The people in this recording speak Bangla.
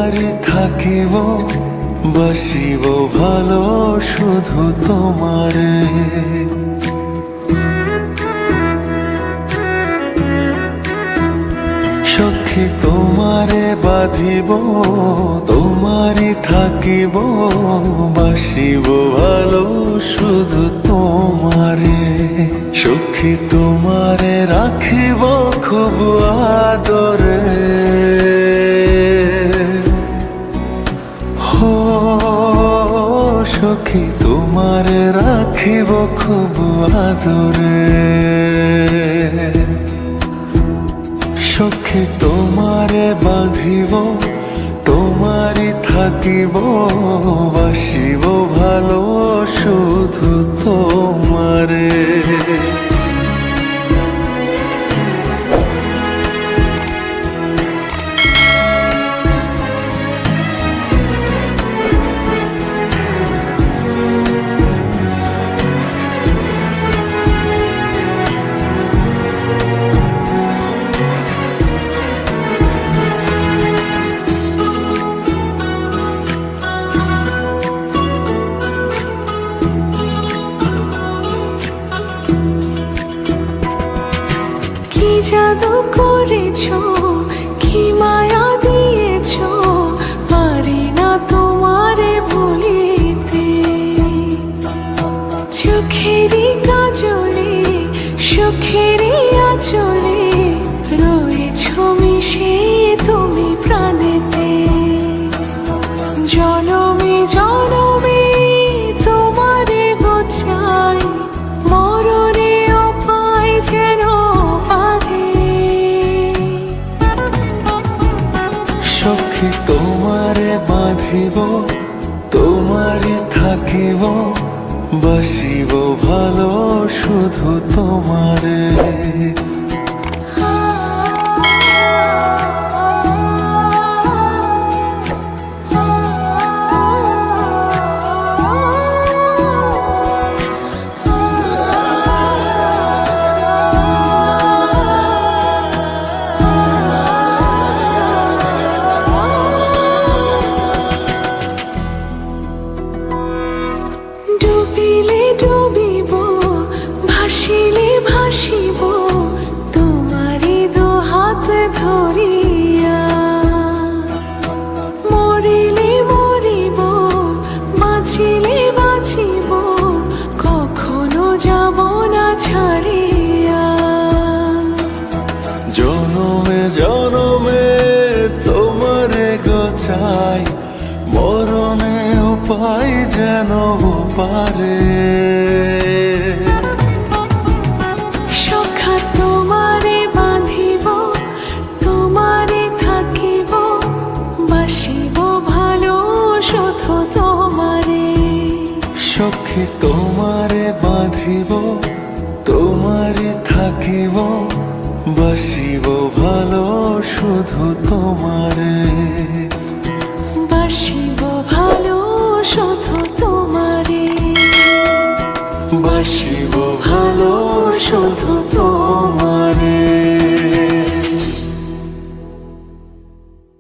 তোমারই থাকিব, বাসিব ভালো শুধু তোমারে। সখী তোমারে বাঁধিব, তোমারই থাকিব, বাসিব ভালো শুধু তোমারে। সখী তোমারে রাখিব খুব আদরে, হো সখী তোমারে রাখিব খুব আদরে। সখী তোমারে বাঁধিব, তোমারই থাকিব, বাসিব ভালো শুধু তোমারে। কি জাদু করেছো, কি মায়া দিয়েছো, পারি না তোমারে ভুলিতে। চোখেরই কাজলে, সুখেরই আঁচলে, রয়েছো মিশে তুমি প্রাণেতে। জনমে জনমে তোমারে গোছাই, মরণেও পাই যেন পারে। সখী তোমারে বাঁধিব, তোমারই থাকিব, বাসিব ভালো শুধু তোমারে। ডুবিলে ডুবিব, ভাসিলে ভাসিব, তোমারই দু হাত ধরিয়া। মরিলে মরিব, বাঁচিলে বাঁচিব, কখনো যাব না ছাড়িয়া। জনমে জনমে তোমারে গোছাই, মরণেও পাই যেন পারে। সখা তোমারে বাঁধিব, তোমারে থাকিব, বাসিব ভালো শুধু তোমারে। সখী তোমারে বাঁধিব, তোমারই থাকিব, বাসিব ভালো শুধু তোমারে।